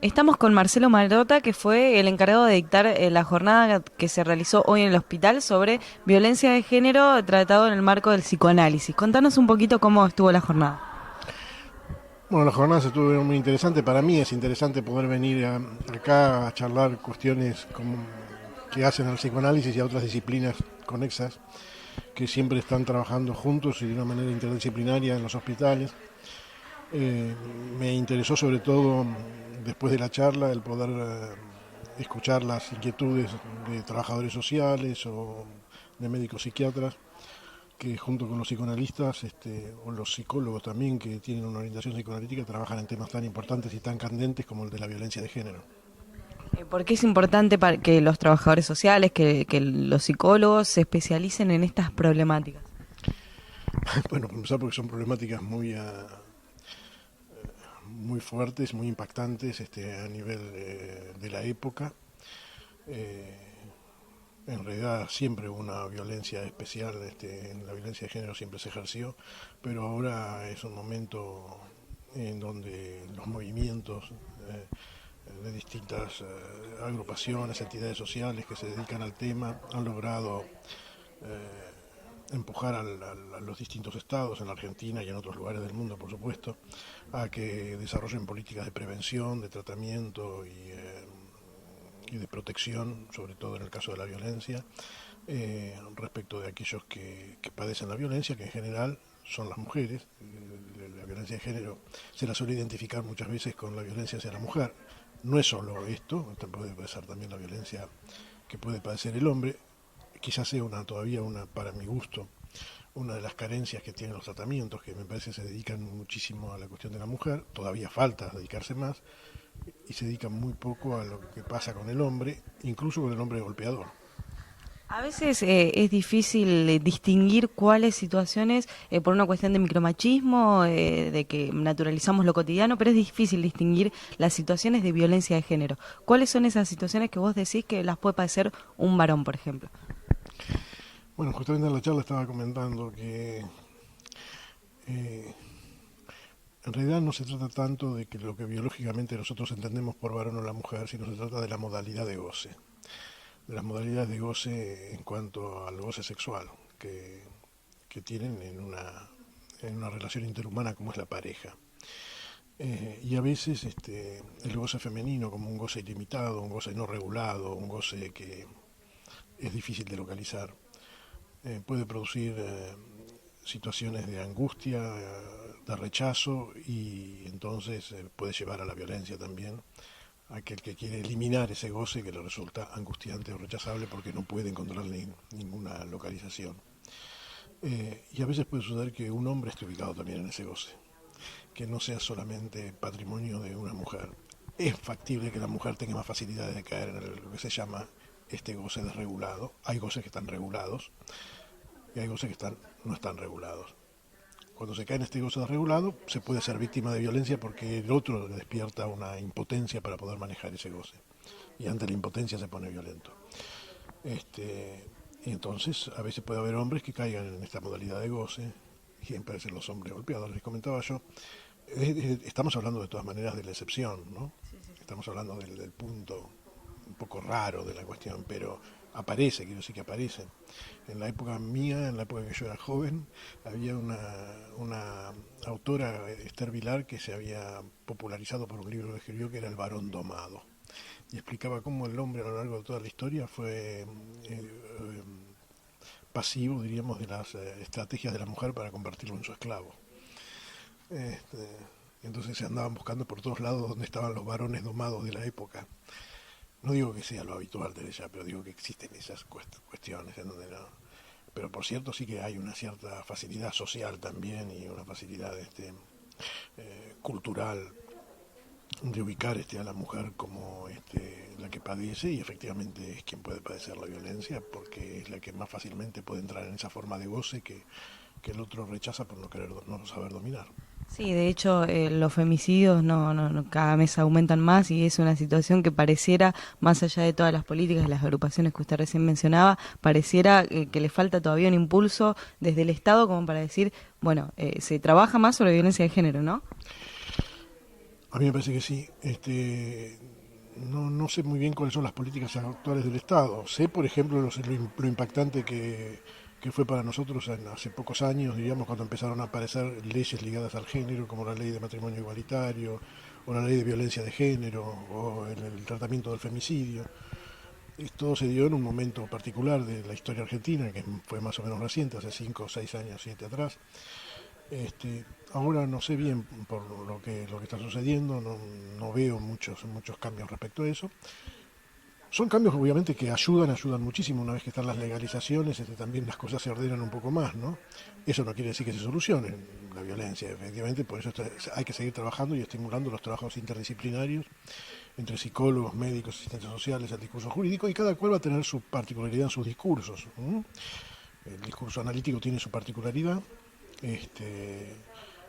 Estamos con Marcelo Marota, que fue el encargado de dictar la jornada que se realizó hoy en el hospital sobre violencia de género tratado en el marco del psicoanálisis. Contanos un poquito cómo estuvo la jornada. Bueno, la jornada se estuvo muy interesante. Para mí es interesante poder venir acá a charlar cuestiones que hacen al psicoanálisis y a otras disciplinas conexas que siempre están trabajando juntos y de una manera interdisciplinaria en los hospitales. Eh, Me interesó sobre todo después de la charla el poder escuchar las inquietudes de trabajadores sociales o de médicos psiquiatras que junto con los psicoanalistas o los psicólogos también que tienen una orientación psicoanalítica trabajan en temas tan importantes y tan candentes como el de la violencia de género. ¿Por qué es importante para que los trabajadores sociales, que los psicólogos se especialicen en estas problemáticas? Bueno, para empezar porque son problemáticas muy fuertes, muy impactantes a nivel de la época. Eh, en realidad siempre hubo una violencia especial, en la violencia de género siempre se ejerció, pero ahora es un momento en donde los movimientos de distintas agrupaciones, entidades sociales que se dedican al tema han logrado empujar a los distintos estados, en la Argentina y en otros lugares del mundo, por supuesto, a que desarrollen políticas de prevención, de tratamiento y de protección, sobre todo en el caso de la violencia, respecto de aquellos que padecen la violencia, que en general son las mujeres. La violencia de género se la suele identificar muchas veces con la violencia hacia la mujer. No es solo esto, puede ser también la violencia que puede padecer el hombre. Quizás sea todavía para mi gusto, una de las carencias que tienen los tratamientos, que me parece se dedican muchísimo a la cuestión de la mujer, todavía falta dedicarse más, y se dedican muy poco a lo que pasa con el hombre, incluso con el hombre golpeador. A veces es difícil distinguir cuáles situaciones, por una cuestión de micromachismo, de que naturalizamos lo cotidiano, pero es difícil distinguir las situaciones de violencia de género. ¿Cuáles son esas situaciones que vos decís que las puede padecer un varón, por ejemplo? Bueno, justamente en la charla estaba comentando que eh, en realidad no se trata tanto de que lo que biológicamente nosotros entendemos por varón o la mujer, sino se trata de la modalidad de goce, de las modalidades de goce en cuanto al goce sexual que tienen en una relación interhumana como es la pareja. Y a veces el goce femenino como un goce ilimitado, un goce no regulado, un goce que es difícil de localizar, puede producir situaciones de angustia, de rechazo y entonces puede llevar a la violencia también. Aquel que quiere eliminar ese goce que le resulta angustiante o rechazable porque no puede encontrar ninguna localización. Y a veces puede suceder que un hombre esté ubicado también en ese goce, que no sea solamente patrimonio de una mujer. Es factible que la mujer tenga más facilidades de caer en lo que se llama este goce desregulado. Hay goces que están regulados y hay goces no están regulados. Cuando se cae en este goce desregulado, se puede ser víctima de violencia porque el otro le despierta una impotencia para poder manejar ese goce. Y ante la impotencia se pone violento. Y entonces, a veces puede haber hombres que caigan en esta modalidad de goce, y siempre ser los hombres golpeados, les comentaba yo. Estamos hablando de todas maneras de la excepción, ¿no? Estamos hablando del punto un poco raro de la cuestión, pero aparece, quiero decir que aparece. En la época mía, en la época que yo era joven, había una autora, Esther Vilar, que se había popularizado por un libro que escribió que era El varón domado. Y explicaba cómo el hombre a lo largo de toda la historia fue pasivo, diríamos, de las estrategias de la mujer para convertirlo en su esclavo. Este, entonces se andaban buscando por todos lados donde estaban los varones domados de la época. No digo que sea lo habitual de ella, pero digo que existen esas cuestiones en donde no. Pero por cierto sí que hay una cierta facilidad social también y una facilidad cultural de ubicar a la mujer como la que padece y efectivamente es quien puede padecer la violencia porque es la que más fácilmente puede entrar en esa forma de goce que el otro rechaza por no saber dominar. Sí, de hecho, los femicidios cada mes aumentan más y es una situación que pareciera, más allá de todas las políticas, de las agrupaciones que usted recién mencionaba, pareciera que le falta todavía un impulso desde el Estado como para decir, bueno, se trabaja más sobre violencia de género, ¿no? A mí me parece que sí. No sé muy bien cuáles son las políticas actuales del Estado. Sé, por ejemplo, lo impactante que fue para nosotros hace pocos años, digamos, cuando empezaron a aparecer leyes ligadas al género, como la ley de matrimonio igualitario, o la ley de violencia de género, o el tratamiento del femicidio. Esto se dio en un momento particular de la historia argentina, que fue más o menos reciente, hace 5 o 6 años, 7 atrás. Ahora no sé bien por lo que está sucediendo, no veo muchos cambios respecto a eso. Son cambios obviamente que ayudan muchísimo una vez que están las legalizaciones, también las cosas se ordenan un poco más, ¿no? Eso no quiere decir que se solucione la violencia, efectivamente, por eso hay que seguir trabajando y estimulando los trabajos interdisciplinarios entre psicólogos, médicos, asistentes sociales, el discurso jurídico, y cada cual va a tener su particularidad en sus discursos. El discurso analítico tiene su particularidad, este,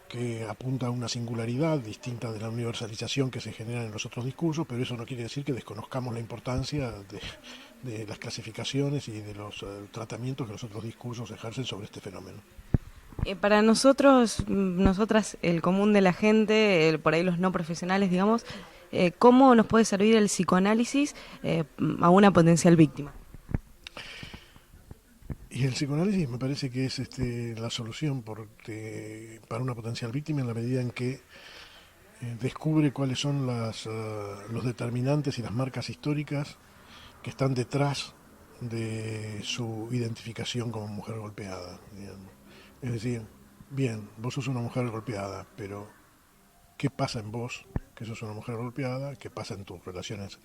que apunta a una singularidad distinta de la universalización que se genera en los otros discursos, pero eso no quiere decir que desconozcamos la importancia de las clasificaciones y de los tratamientos que los otros discursos ejercen sobre este fenómeno. Para nosotros, nosotras, el común de la gente, por ahí los no profesionales, digamos, ¿cómo nos puede servir el psicoanálisis a una potencial víctima? Y el psicoanálisis me parece que es la solución para una potencial víctima en la medida en que descubre cuáles son los determinantes y las marcas históricas que están detrás de su identificación como mujer golpeada, digamos. Es decir, bien, vos sos una mujer golpeada, pero ¿qué pasa en vos que sos una mujer golpeada? ¿Qué pasa en tus relaciones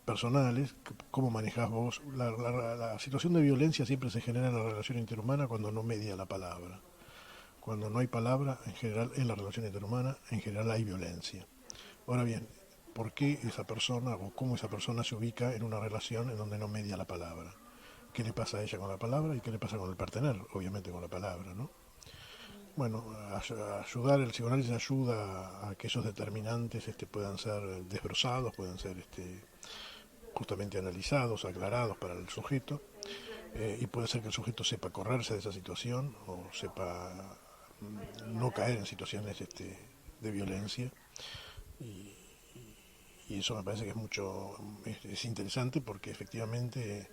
personales? ¿Cómo manejas vos? La situación de violencia siempre se genera en la relación interhumana cuando no media la palabra. Cuando no hay palabra, en general, en la relación interhumana, en general hay violencia. Ahora bien, ¿por qué esa persona o cómo esa persona se ubica en una relación en donde no media la palabra? ¿Qué le pasa a ella con la palabra y qué le pasa con el partener? Obviamente con la palabra, ¿no? Bueno, ayudar, el psicoanálisis ayuda a que esos determinantes puedan ser desbrozados, puedan ser justamente analizados, aclarados para el sujeto, y puede ser que el sujeto sepa correrse de esa situación o sepa no caer en situaciones de violencia. Y, y eso me parece que es interesante porque efectivamente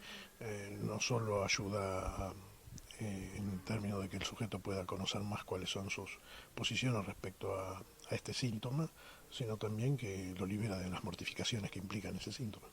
no solo ayuda en términos de que el sujeto pueda conocer más cuáles son sus posiciones respecto a este síntoma, sino también que lo libera de las mortificaciones que implican ese síntoma.